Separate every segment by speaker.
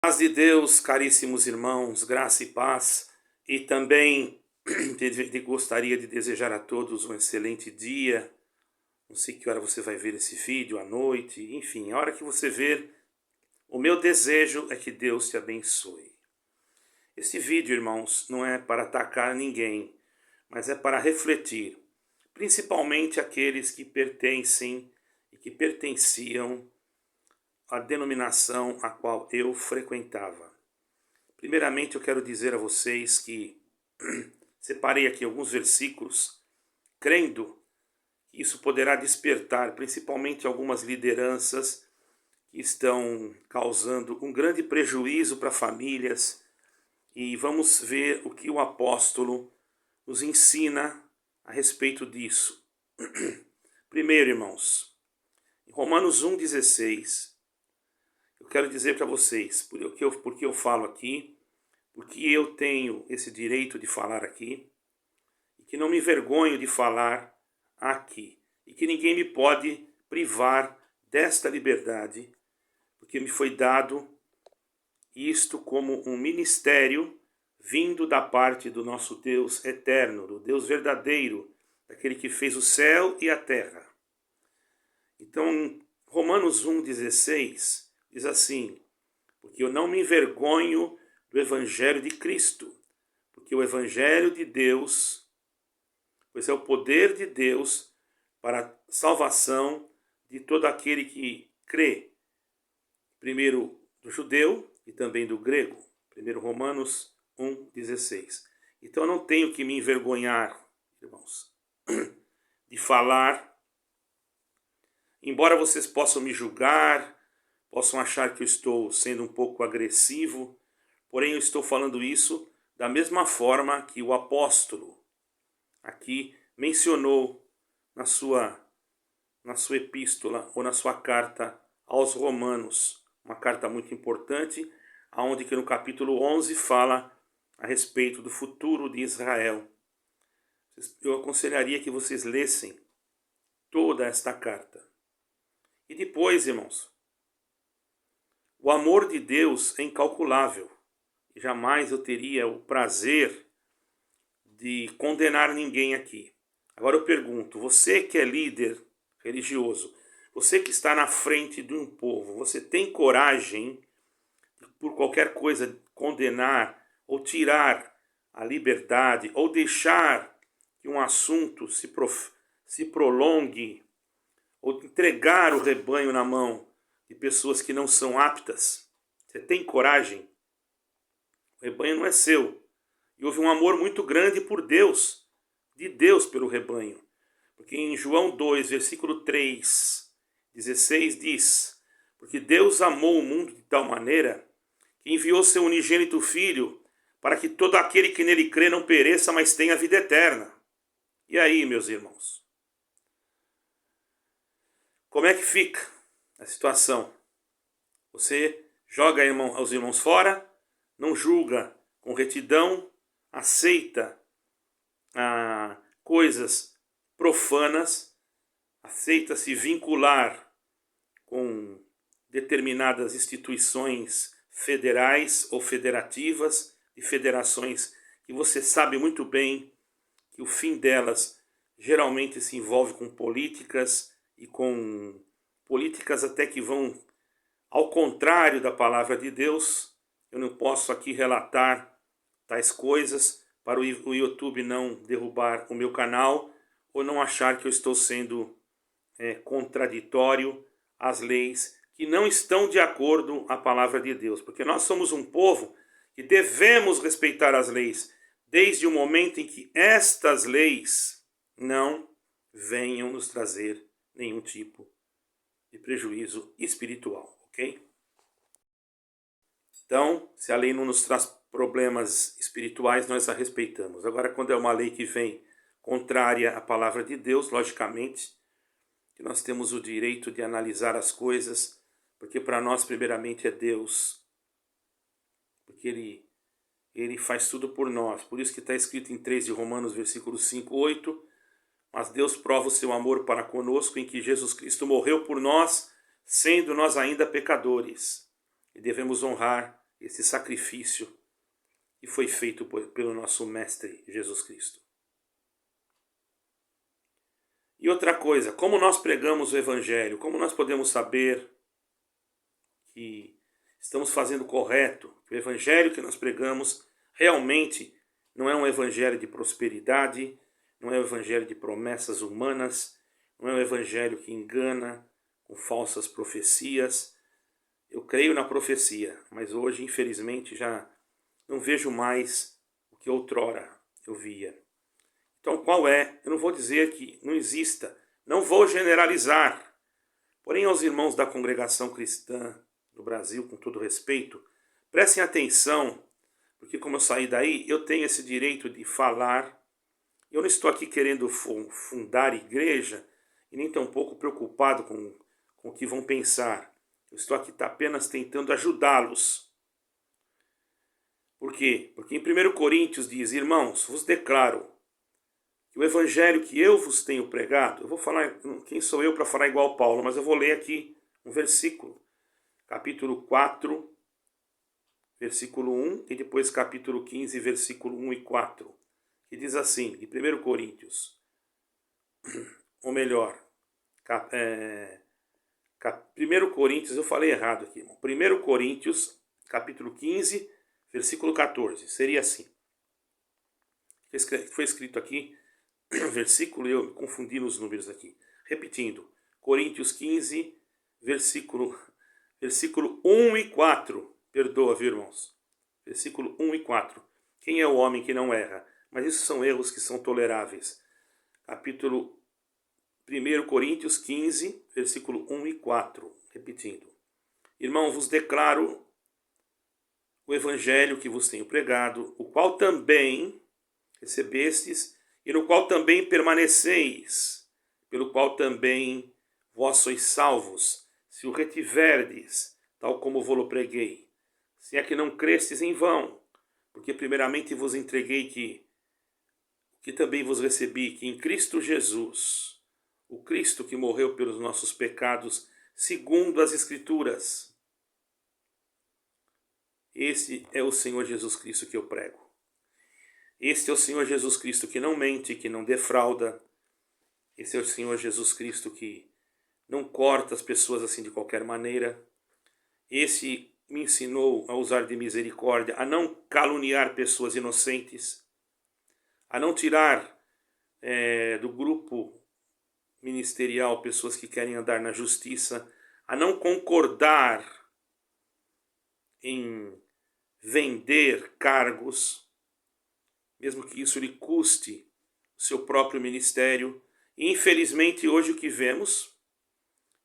Speaker 1: Paz de Deus, caríssimos irmãos, graça e paz, e também gostaria de desejar a todos um excelente dia. Não sei que hora você vai ver esse vídeo, à noite, enfim, a hora que você ver, o meu desejo é que Deus te abençoe. Este vídeo, irmãos, não é para atacar ninguém, mas é para refletir, principalmente aqueles que pertencem e que pertenciam à denominação a qual eu frequentava. Primeiramente, eu quero dizer a vocês que separei aqui alguns versículos, crendo que isso poderá despertar, principalmente algumas lideranças que estão causando um grande prejuízo para famílias. E vamos ver o que o apóstolo nos ensina a respeito disso. Primeiro, irmãos, em Romanos 1,16, eu quero dizer para vocês, porque eu falo aqui, porque eu tenho esse direito de falar aqui, e que não me envergonho de falar aqui, e que ninguém me pode privar desta liberdade, porque me foi dado isto como um ministério vindo da parte do nosso Deus eterno, do Deus verdadeiro, daquele que fez o céu e a terra. Então, Romanos 1,16 diz assim: porque eu não me envergonho do Evangelho de Cristo, porque o Evangelho de Deus, pois é o poder de Deus para a salvação de todo aquele que crê, primeiro do judeu e também do grego. Primeiro Romanos 1,16. Então eu não tenho que me envergonhar, irmãos, de falar, embora vocês possam me julgar, possam achar que eu estou sendo um pouco agressivo, porém eu estou falando isso da mesma forma que o apóstolo aqui mencionou na sua epístola ou na sua carta aos Romanos, uma carta muito importante, aonde que no capítulo 11 fala a respeito do futuro de Israel. Eu aconselharia que vocês lessem toda esta carta. E depois, irmãos, o amor de Deus é incalculável. E jamais eu teria o prazer de condenar ninguém aqui. Agora eu pergunto, você que é líder religioso, você que está na frente de um povo, você tem coragem de, por qualquer coisa, condenar ou tirar a liberdade ou deixar que um assunto se prolongue ou entregar o rebanho na mão de pessoas que não são aptas? Você tem coragem? O rebanho não é seu. E houve um amor muito grande por Deus, de Deus pelo rebanho. Porque em João 2, versículo 3, 16 diz: porque Deus amou o mundo de tal maneira que enviou seu unigênito Filho para que todo aquele que nele crê não pereça, mas tenha vida eterna. E aí, meus irmãos? Como é que fica a situação? Você joga os irmãos fora, não julga com retidão, aceita coisas profanas, aceita se vincular com determinadas instituições federais ou federativas e federações que você sabe muito bem que o fim delas geralmente se envolve com políticas e com políticas até que vão ao contrário da palavra de Deus. Eu não posso aqui relatar tais coisas para o YouTube não derrubar o meu canal ou não achar que eu estou sendo contraditório às leis que não estão de acordo à palavra de Deus. Porque nós somos um povo que devemos respeitar as leis, desde o momento em que estas leis não venham nos trazer nenhum tipo de prejuízo espiritual, ok? Então, se a lei não nos traz problemas espirituais, nós a respeitamos. Agora, quando é uma lei que vem contrária à palavra de Deus, logicamente, que nós temos o direito de analisar as coisas, porque para nós, primeiramente, é Deus. Porque Ele faz tudo por nós. Por isso que está escrito em 3 de Romanos, versículo 5, 8, mas Deus prova o seu amor para conosco em que Jesus Cristo morreu por nós, sendo nós ainda pecadores. E devemos honrar esse sacrifício que foi feito pelo nosso Mestre Jesus Cristo. E outra coisa, como nós pregamos o Evangelho, como nós podemos saber que estamos fazendo correto, que o Evangelho que nós pregamos realmente não é um Evangelho de prosperidade, não é um Evangelho de promessas humanas, não é um Evangelho que engana com falsas profecias. Eu creio na profecia, mas hoje, infelizmente, já não vejo mais o que outrora eu via. Então, qual é? Eu não vou dizer que não exista, não vou generalizar. Porém, aos irmãos da congregação cristã do Brasil, com todo respeito, prestem atenção, porque como eu saí daí, eu tenho esse direito de falar. Eu não estou aqui querendo fundar igreja e nem tampouco preocupado com o que vão pensar. Eu estou aqui apenas tentando ajudá-los. Por quê? Porque em 1 Coríntios diz: irmãos, vos declaro que o evangelho que eu vos tenho pregado, eu vou falar, quem sou eu para falar igual Paulo, mas eu vou ler aqui um versículo, capítulo 4, versículo 1, e depois capítulo 15, versículo 1 e 4, que diz assim, de 1 Coríntios, ou melhor, 1 Coríntios, eu falei errado aqui, irmão. 1 Coríntios, capítulo 15, versículo 14, seria assim. Foi escrito aqui, versículo, eu me confundi nos números aqui. Repetindo, Coríntios 15, versículo 1 e 4. Perdoa, viu, irmãos? Versículo 1 e 4. Quem é o homem que não erra? Mas isso são erros que são toleráveis. Capítulo 1 Coríntios 15, versículo 1 e 4. Repetindo. Irmão, vos declaro o evangelho que vos tenho pregado, o qual também recebestes e no qual também permaneceis, pelo qual também vós sois salvos, se o retiverdes, tal como vou-lo preguei. Se é que não crestes em vão, porque primeiramente vos entreguei que também vos recebi, que em Cristo Jesus, o Cristo que morreu pelos nossos pecados, segundo as Escrituras, esse é o Senhor Jesus Cristo que eu prego. Este é o Senhor Jesus Cristo que não mente, que não defrauda. Esse é o Senhor Jesus Cristo que não corta as pessoas assim de qualquer maneira. Esse me ensinou a usar de misericórdia, a não caluniar pessoas inocentes, a não tirar do grupo ministerial pessoas que querem andar na justiça, a não concordar em vender cargos, mesmo que isso lhe custe o seu próprio ministério. E, infelizmente, hoje o que vemos,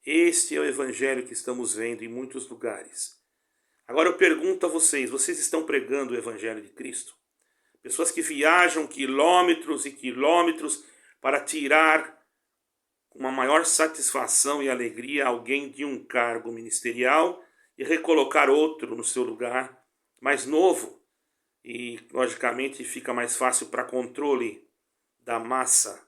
Speaker 1: este é o evangelho que estamos vendo em muitos lugares. Agora eu pergunto a vocês, vocês estão pregando o evangelho de Cristo? Pessoas que viajam quilômetros e quilômetros para tirar com uma maior satisfação e alegria alguém de um cargo ministerial e recolocar outro no seu lugar, mais novo, e logicamente fica mais fácil para controle da massa.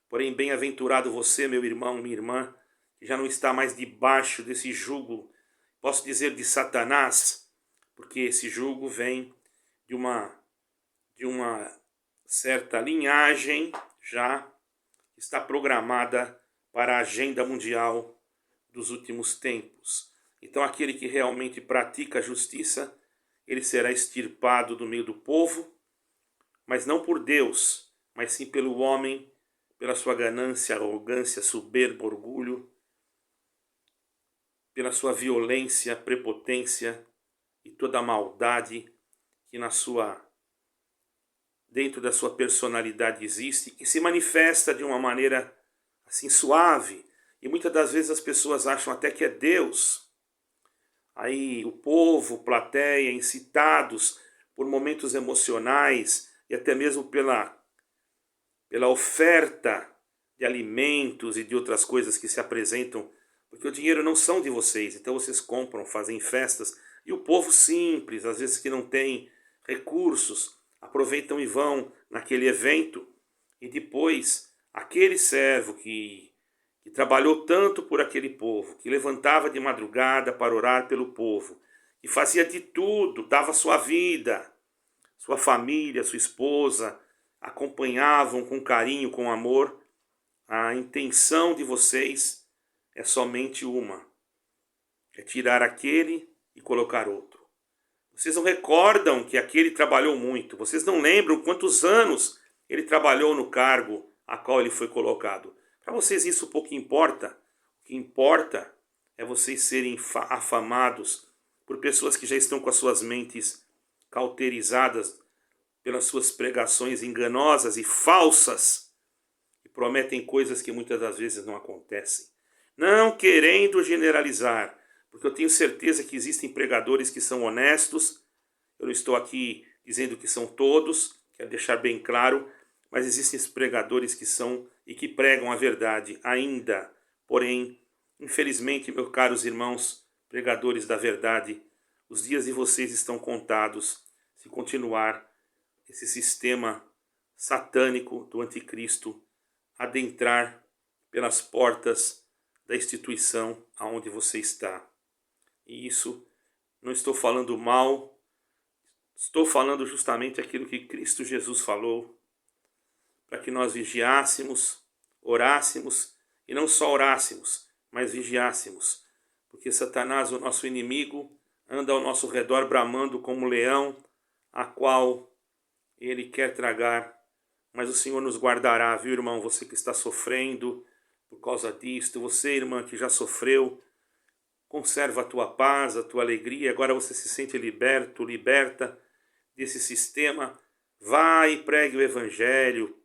Speaker 1: Porém, bem-aventurado você, meu irmão, minha irmã, que já não está mais debaixo desse jugo, posso dizer de Satanás, porque esse jugo vem de uma certa linhagem já está programada para a agenda mundial dos últimos tempos. Então, aquele que realmente pratica a justiça, ele será extirpado do meio do povo, mas não por Deus, mas sim pelo homem, pela sua ganância, arrogância, soberba, orgulho, pela sua violência, prepotência e toda a maldade que dentro da sua personalidade existe e se manifesta de uma maneira assim suave. E muitas das vezes as pessoas acham até que é Deus. Aí o povo, plateia, incitados por momentos emocionais e até mesmo pela oferta de alimentos e de outras coisas que se apresentam, porque o dinheiro não são de vocês, então vocês compram, fazem festas, e o povo simples, às vezes que não tem recursos, aproveitam e vão naquele evento, e depois aquele servo que trabalhou tanto por aquele povo, que levantava de madrugada para orar pelo povo, e fazia de tudo, dava sua vida, sua família, sua esposa, acompanhavam com carinho, com amor, a intenção de vocês é somente uma: é tirar aquele e colocar outro. Vocês não recordam que aquele trabalhou muito, vocês não lembram quantos anos ele trabalhou no cargo a qual ele foi colocado. Para vocês isso pouco importa. O que importa é vocês serem afamados por pessoas que já estão com as suas mentes cauterizadas pelas suas pregações enganosas e falsas, que prometem coisas que muitas das vezes não acontecem. Não querendo generalizar, porque eu tenho certeza que existem pregadores que são honestos. Eu não estou aqui dizendo que são todos, quero deixar bem claro, mas existem pregadores que são e que pregam a verdade ainda. Porém, infelizmente, meus caros irmãos, pregadores da verdade, os dias de vocês estão contados se continuar esse sistema satânico do anticristo adentrar pelas portas da instituição aonde você está. E isso, não estou falando mal, estou falando justamente aquilo que Cristo Jesus falou, para que nós vigiássemos, orássemos, e não só orássemos, mas vigiássemos, porque Satanás, o nosso inimigo, anda ao nosso redor bramando como um leão, a qual ele quer tragar, mas o Senhor nos guardará, viu, irmão? Você que está sofrendo por causa disto, você, irmã, que já sofreu, conserva a tua paz, a tua alegria, agora você se sente liberto, liberta desse sistema. Vai e pregue o Evangelho,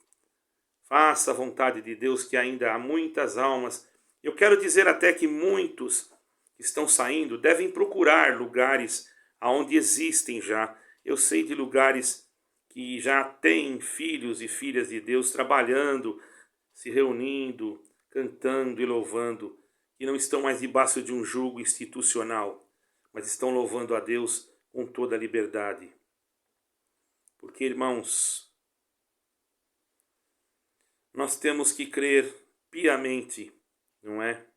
Speaker 1: faça a vontade de Deus, que ainda há muitas almas. Eu quero dizer até que muitos que estão saindo devem procurar lugares onde existem já. Eu sei de lugares que já têm filhos e filhas de Deus trabalhando, se reunindo, cantando e louvando, que não estão mais debaixo de um jugo institucional, mas estão louvando a Deus com toda a liberdade. Porque, irmãos, nós temos que crer piamente, não é?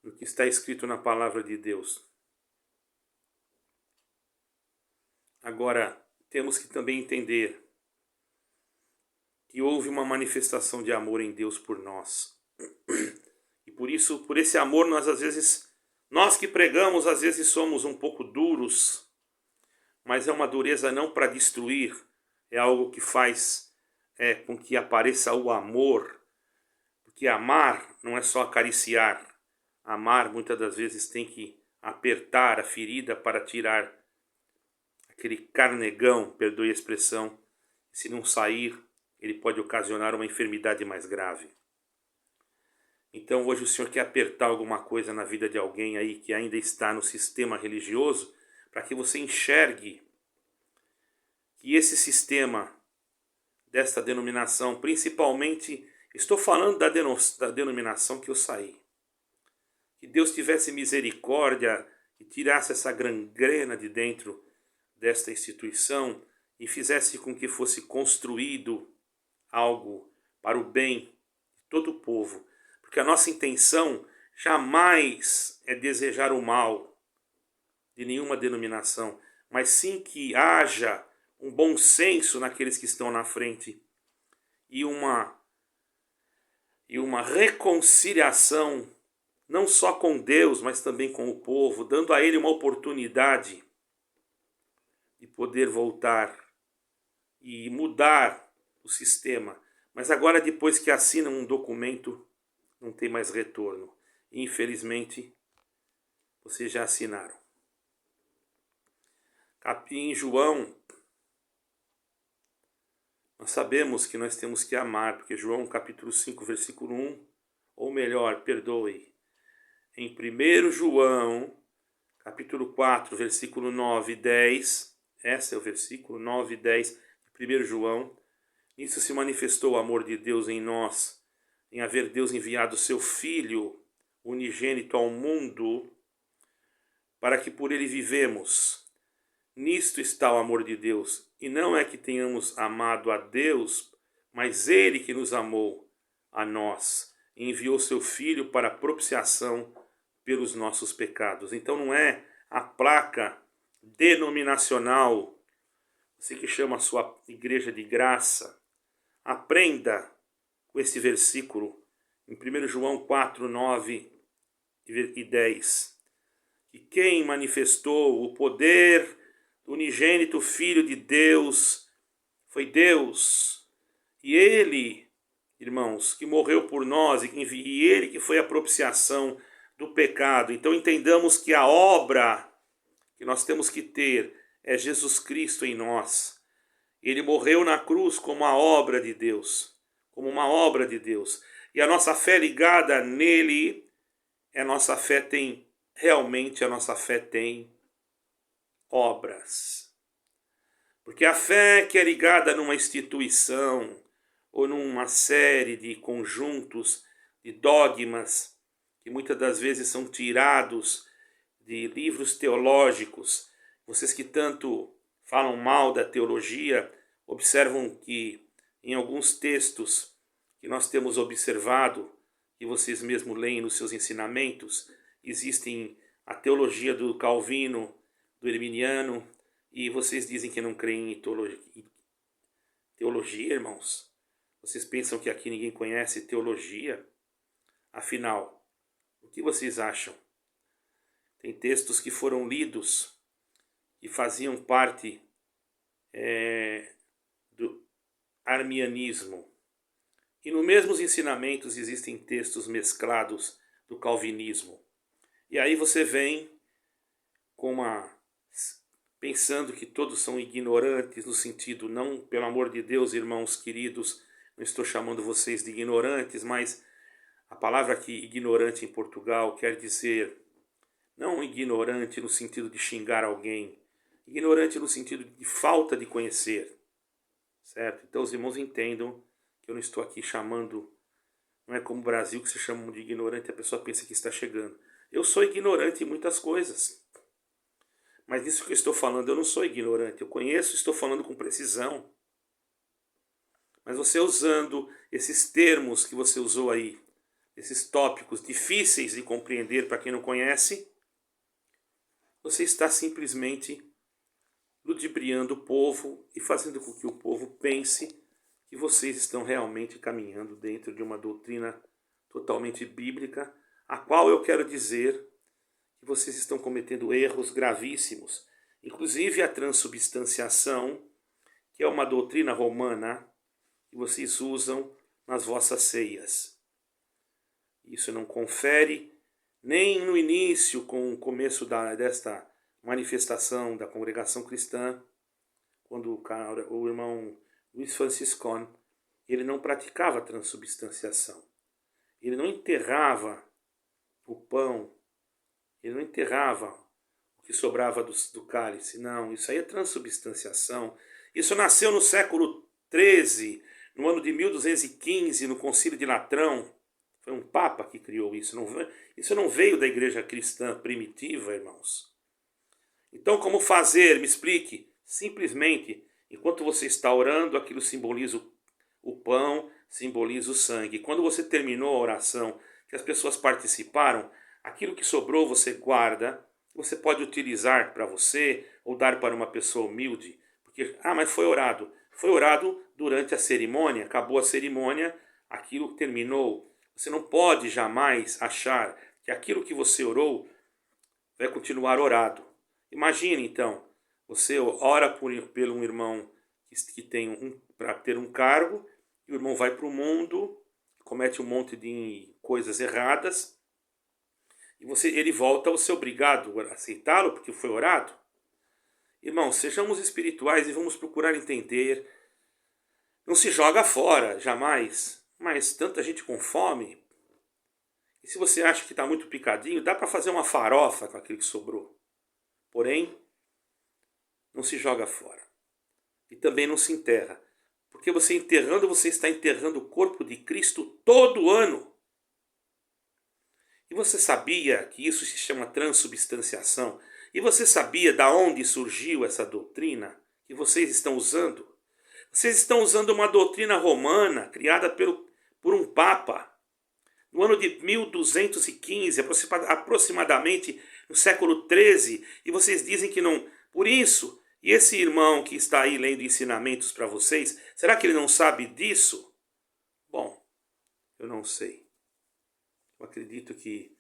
Speaker 1: No que está escrito na palavra de Deus. Agora, temos que também entender que houve uma manifestação de amor em Deus por nós. E por isso, por esse amor, nós que pregamos, às vezes somos um pouco duros, mas é uma dureza não para destruir, é algo que faz com que apareça o amor, porque amar não é só acariciar, amar muitas das vezes tem que apertar a ferida para tirar aquele carnegão, perdoe a expressão, se não sair, ele pode ocasionar uma enfermidade mais grave. Então hoje o Senhor quer apertar alguma coisa na vida de alguém aí que ainda está no sistema religioso, para que você enxergue que esse sistema desta denominação, principalmente, estou falando da denominação que eu saí, que Deus tivesse misericórdia e tirasse essa gangrena de dentro desta instituição e fizesse com que fosse construído algo para o bem de todo o povo. Porque a nossa intenção jamais é desejar o mal de nenhuma denominação, mas sim que haja um bom senso naqueles que estão na frente e uma reconciliação não só com Deus, mas também com o povo, dando a ele uma oportunidade de poder voltar e mudar o sistema. Mas agora, depois que assinam um documento, não tem mais retorno. Infelizmente, vocês já assinaram. Em João, nós sabemos que nós temos que amar, porque João capítulo 5, versículo 1, ou melhor, perdoe, em 1 João, capítulo 4, versículo 9 e 10, esse é o versículo 9 e 10 de 1 João, nisso se manifestou o amor de Deus em nós, em haver Deus enviado seu Filho unigênito ao mundo, para que por ele vivemos. Nisto está o amor de Deus, e não é que tenhamos amado a Deus, mas ele que nos amou a nós, e enviou seu Filho para a propiciação pelos nossos pecados. Então não é a placa denominacional, você que chama a sua igreja de graça, aprenda com esse versículo em 1 João 4, 9 e 10. Que quem manifestou o poder do unigênito Filho de Deus foi Deus. E Ele, irmãos, que morreu por nós, e Ele que foi a propiciação do pecado. Então entendamos que a obra que nós temos que ter é Jesus Cristo em nós. Ele morreu na cruz como a obra de Deus, como uma obra de Deus. E a nossa fé ligada nele, realmente a nossa fé tem obras. Porque a fé que é ligada numa instituição ou numa série de conjuntos de dogmas que muitas das vezes são tirados de livros teológicos, vocês que tanto falam mal da teologia, observam que em alguns textos que nós temos observado, que vocês mesmos leem nos seus ensinamentos, existem a teologia do Calvino, do Herminiano, e vocês dizem que não creem em teologia, irmãos? Vocês pensam que aqui ninguém conhece teologia? Afinal, o que vocês acham? Tem textos que foram lidos e faziam parte do arminianismo. E nos mesmos ensinamentos existem textos mesclados do calvinismo. E aí você vem pensando que todos são ignorantes, no sentido, não, pelo amor de Deus, irmãos queridos, não estou chamando vocês de ignorantes, mas a palavra aqui, ignorante em Portugal, quer dizer, não ignorante no sentido de xingar alguém, ignorante no sentido de falta de conhecer, certo? Então os irmãos entendam que eu não estou aqui chamando, não é como o Brasil que se chama de ignorante e a pessoa pensa que está chegando. Eu sou ignorante em muitas coisas, mas nisso que eu estou falando, eu não sou ignorante, eu conheço, estou falando com precisão. Mas você usando esses termos que você usou aí, esses tópicos difíceis de compreender para quem não conhece, você está simplesmente ludibriando o povo e fazendo com que o povo pense que vocês estão realmente caminhando dentro de uma doutrina totalmente bíblica, a qual eu quero dizer que vocês estão cometendo erros gravíssimos. Inclusive a transubstanciação, que é uma doutrina romana que vocês usam nas vossas ceias. Isso não confere nem no início, com o começo desta manifestação da congregação cristã, quando o irmão Luiz Franciscone, ele não praticava transubstanciação. Ele não enterrava o pão, ele não enterrava o que sobrava do cálice. Não, isso aí é transubstanciação. Isso nasceu no século XIII, no ano de 1215, no Concílio de Latrão. Foi um papa que criou isso. Isso não veio da igreja cristã primitiva, irmãos. Então, como fazer? Me explique. Simplesmente, enquanto você está orando, aquilo simboliza o pão, simboliza o sangue. Quando você terminou a oração, que as pessoas participaram, aquilo que sobrou você guarda, você pode utilizar para você ou dar para uma pessoa humilde. Porque, mas foi orado. Foi orado durante a cerimônia, acabou a cerimônia, aquilo terminou. Você não pode jamais achar que aquilo que você orou vai continuar orado. Imagine então, você ora pelo um irmão que tem para ter um cargo, e o irmão vai para o mundo, comete um monte de coisas erradas, e ele volta, você é obrigado a aceitá-lo porque foi orado? Irmãos, sejamos espirituais e vamos procurar entender. Não se joga fora, jamais. Mas tanta gente com fome. E se você acha que está muito picadinho, dá para fazer uma farofa com aquilo que sobrou. Porém, não se joga fora. E também não se enterra. Porque você enterrando, você está enterrando o corpo de Cristo todo ano. E você sabia que isso se chama transubstanciação? E você sabia de onde surgiu essa doutrina que vocês estão usando? Vocês estão usando uma doutrina romana criada por um papa no ano de 1215, aproximadamente no século XIII, e vocês dizem que não... Por isso, e esse irmão que está aí lendo ensinamentos para vocês, será que ele não sabe disso? Bom, eu não sei. Eu acredito que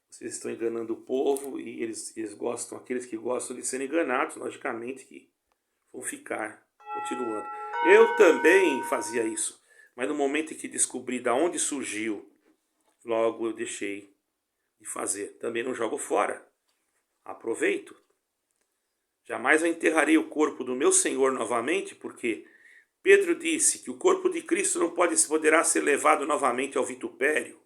Speaker 1: vocês estão enganando o povo e eles gostam, aqueles que gostam de serem enganados, logicamente que vão ficar continuando. Eu também fazia isso, mas no momento em que descobri de onde surgiu, logo eu deixei de fazer. Também não jogo fora. Aproveito. Jamais eu enterrarei o corpo do meu Senhor novamente, porque Pedro disse que o corpo de Cristo não poderá ser levado novamente ao vitupério.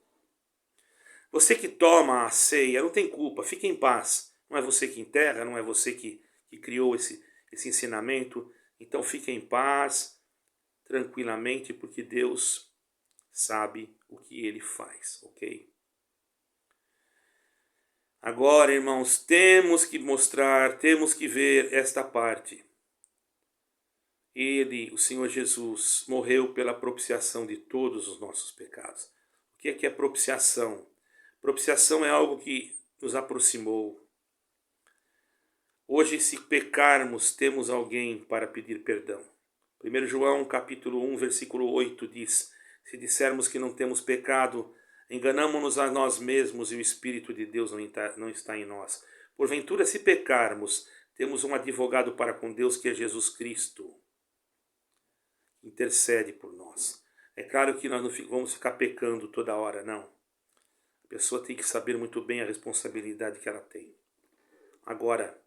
Speaker 1: Você que toma a ceia não tem culpa, fique em paz. Não é você que enterra, não é você que criou esse ensinamento. Então fique em paz, tranquilamente, porque Deus sabe o que Ele faz, ok? Agora, irmãos, temos que mostrar, temos que ver esta parte. Ele, o Senhor Jesus, morreu pela propiciação de todos os nossos pecados. O que é propiciação? Propiciação é algo que nos aproximou. Hoje, se pecarmos, temos alguém para pedir perdão. 1 João capítulo 1, versículo 8 diz: se dissermos que não temos pecado, enganamo-nos a nós mesmos e o Espírito de Deus não está em nós. Porventura, se pecarmos, temos um advogado para com Deus, que é Jesus Cristo. Intercede por nós. É claro que nós não vamos ficar pecando toda hora, não. A pessoa tem que saber muito bem a responsabilidade que ela tem. Agora,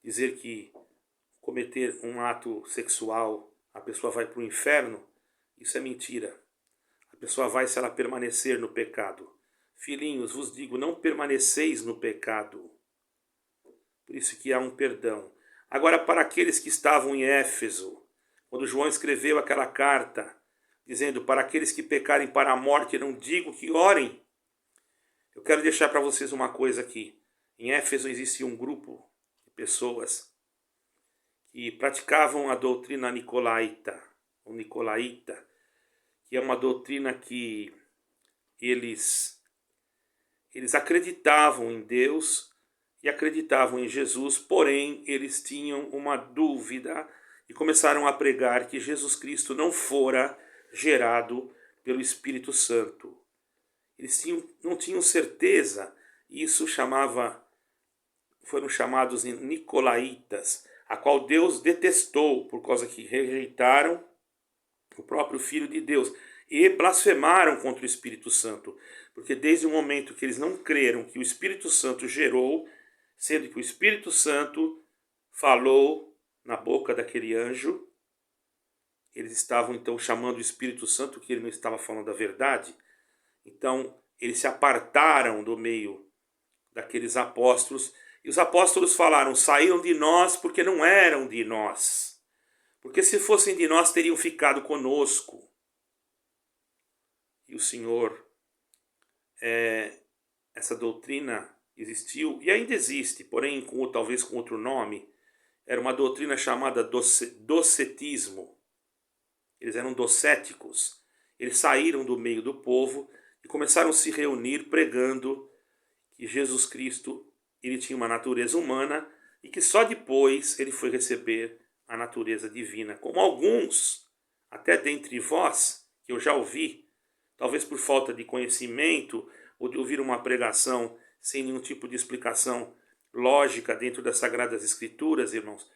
Speaker 1: dizer que cometer um ato sexual, a pessoa vai para o inferno, isso é mentira. A pessoa vai se ela permanecer no pecado. Filhinhos, vos digo, não permaneceis no pecado. Por isso que há um perdão. Agora, para aqueles que estavam em Éfeso, quando João escreveu aquela carta, dizendo, para aqueles que pecarem para a morte, não digo que orem. Eu quero deixar para vocês uma coisa aqui. Em Éfeso existia um grupo de pessoas que praticavam a doutrina nicolaíta, ou nicolaíta, que é uma doutrina que eles acreditavam em Deus e acreditavam em Jesus, porém eles tinham uma dúvida e começaram a pregar que Jesus Cristo não fora gerado pelo Espírito Santo. Eles não tinham certeza, e isso foram chamados nicolaítas, a qual Deus detestou por causa que rejeitaram o próprio Filho de Deus e blasfemaram contra o Espírito Santo, porque desde o momento que eles não creram que o Espírito Santo gerou, sendo que o Espírito Santo falou na boca daquele anjo, eles estavam então chamando o Espírito Santo que ele não estava falando a verdade. Então eles se apartaram do meio daqueles apóstolos, e os apóstolos falaram, saíram de nós porque não eram de nós. Porque se fossem de nós, teriam ficado conosco. E o Senhor, essa doutrina existiu e ainda existe, porém talvez com outro nome. Era uma doutrina chamada docetismo. Eles eram docéticos. Eles saíram do meio do povo e começaram a se reunir pregando que Jesus Cristo ele tinha uma natureza humana e que só depois ele foi receber a natureza divina, como alguns, até dentre vós, que eu já ouvi, talvez por falta de conhecimento ou de ouvir uma pregação sem nenhum tipo de explicação lógica dentro das Sagradas Escrituras, irmãos,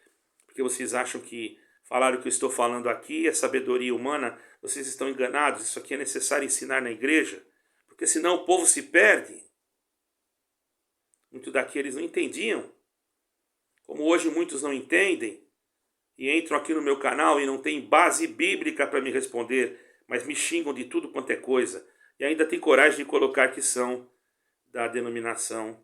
Speaker 1: porque vocês acham que falar o que eu estou falando aqui é sabedoria humana, vocês estão enganados, isso aqui é necessário ensinar na igreja, porque senão o povo se perde. Muitos daqueles não entendiam, como hoje muitos não entendem, e entram aqui no meu canal e não tem base bíblica para me responder, mas me xingam de tudo quanto é coisa, e ainda tem coragem de colocar que são da denominação,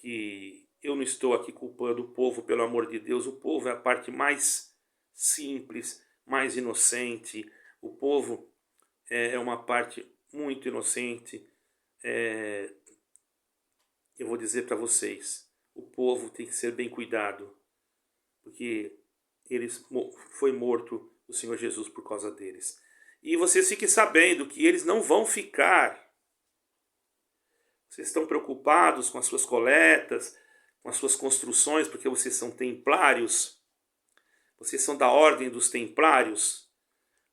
Speaker 1: que eu não estou aqui culpando o povo, pelo amor de Deus, o povo é a parte mais simples, mais inocente, o povo é uma parte muito inocente. Eu vou dizer para vocês, o povo tem que ser bem cuidado, porque foi morto o Senhor Jesus por causa deles. E vocês fiquem sabendo que eles não vão ficar Vocês estão preocupados com as suas coletas, com as suas construções, porque vocês são templários? Vocês são da ordem dos templários?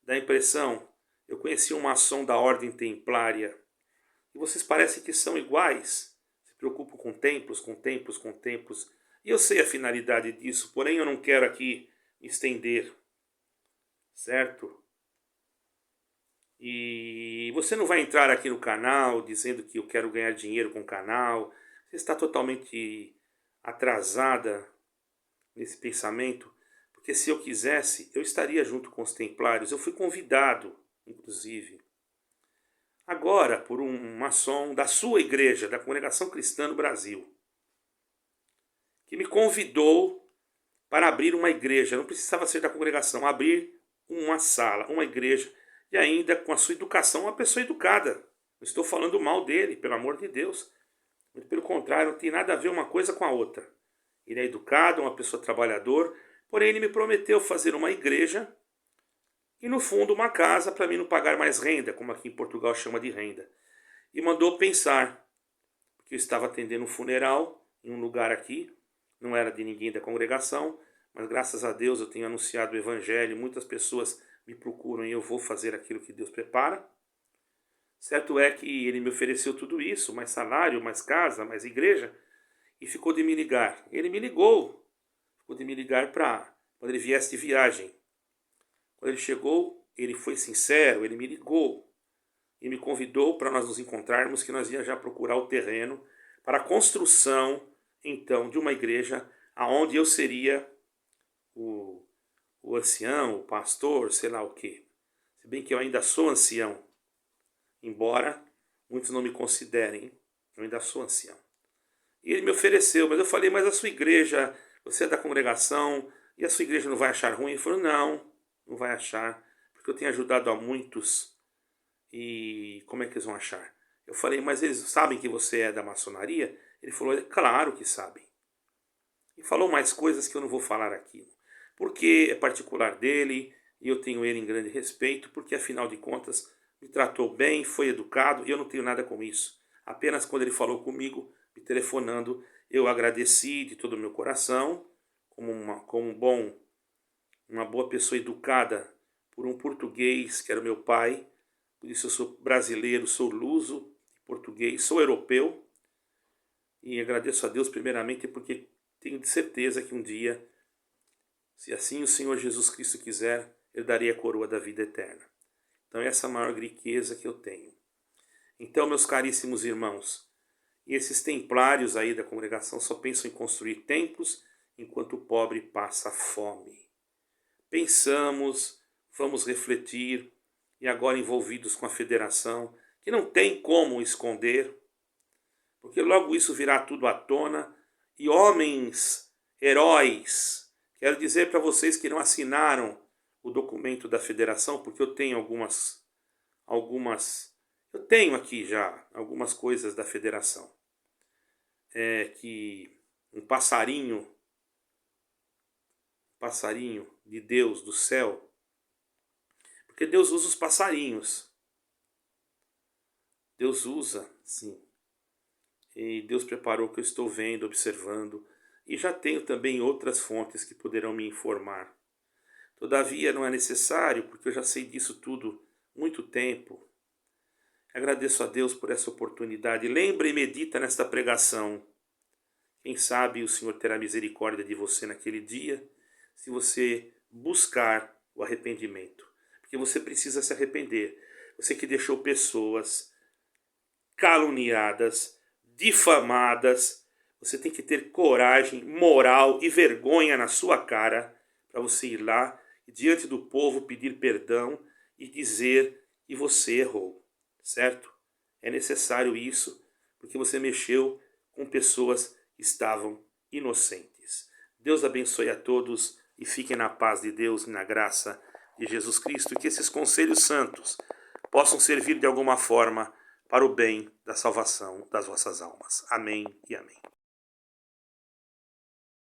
Speaker 1: Dá a impressão. Eu conheci um maçom da ordem templária. E vocês parecem que são iguais. Se preocupam com templos, com templos, com templos. E eu sei a finalidade disso, porém eu não quero aqui me estender. Certo? E você não vai entrar aqui no canal dizendo que eu quero ganhar dinheiro com o canal. Você está totalmente atrasada nesse pensamento. Porque se eu quisesse, eu estaria junto com os templários. Eu fui convidado, inclusive, agora por um maçom da sua igreja, da Congregação Cristã no Brasil, que me convidou para abrir uma igreja. Não precisava ser da congregação, abrir uma sala, uma igreja. E ainda com a sua educação, uma pessoa educada. Não estou falando mal dele, pelo amor de Deus. Muito pelo contrário, não tem nada a ver uma coisa com a outra. Ele é educado, uma pessoa trabalhadora, porém ele me prometeu fazer uma igreja e no fundo uma casa para mim não pagar mais renda, como aqui em Portugal chama de renda. E mandou pensar, porque eu estava atendendo um funeral em um lugar aqui, não era de ninguém da congregação, mas graças a Deus eu tenho anunciado o evangelho, muitas pessoas me procuram e eu vou fazer aquilo que Deus prepara. Certo é que ele me ofereceu tudo isso, mais salário, mais casa, mais igreja, e ficou de me ligar. Ele me ligou, ficou de me ligar para quando ele viesse de viagem. Quando ele chegou, ele foi sincero, ele me ligou e me convidou para nós nos encontrarmos, que nós íamos já procurar o terreno para a construção, então, de uma igreja aonde eu seria o ancião, o pastor, sei lá o quê. Se bem que eu ainda sou ancião, embora muitos não me considerem, eu ainda sou ancião. E ele me ofereceu, mas eu falei, mas a sua igreja, você é da congregação, e a sua igreja não vai achar ruim? Ele falou, não vai achar, porque eu tenho ajudado a muitos, e como é que eles vão achar? Eu falei, mas eles sabem que você é da maçonaria? Ele falou, claro que sabem. E falou mais coisas que eu não vou falar aqui, porque é particular dele, e eu tenho ele em grande respeito, porque afinal de contas me tratou bem, foi educado, e eu não tenho nada com isso. Apenas quando ele falou comigo, me telefonando, eu agradeci de todo o meu coração, como uma boa pessoa educada por um português, que era o meu pai. Por isso eu sou brasileiro, sou luso, português, sou europeu. E agradeço a Deus primeiramente porque tenho de certeza que um dia, se assim o Senhor Jesus Cristo quiser, eu darei a coroa da vida eterna. Então essa é a maior riqueza que eu tenho. Então, meus caríssimos irmãos, e esses templários aí da congregação só pensam em construir templos enquanto o pobre passa fome. Pensamos, vamos refletir, e agora envolvidos com a federação, que não tem como esconder, porque logo isso virá tudo à tona, e homens, heróis, quero dizer para vocês que não assinaram o documento da federação, porque eu tenho eu tenho aqui já algumas coisas da federação. Que um passarinho de Deus, do céu, porque Deus usa os passarinhos. Deus usa, sim. E Deus preparou o que eu estou vendo, observando, e já tenho também outras fontes que poderão me informar. Todavia não é necessário, porque eu já sei disso tudo há muito tempo. Agradeço a Deus por essa oportunidade. Lembra e medita nesta pregação. Quem sabe o Senhor terá misericórdia de você naquele dia, se você buscar o arrependimento. Porque você precisa se arrepender. Você que deixou pessoas caluniadas, difamadas, você tem que ter coragem, moral e vergonha na sua cara para você ir lá e diante do povo pedir perdão e dizer que você errou, certo? É necessário isso porque você mexeu com pessoas que estavam inocentes. Deus abençoe a todos e fiquem na paz de Deus e na graça de Jesus Cristo e que esses conselhos santos possam servir de alguma forma para o bem da salvação das vossas almas. Amém e amém.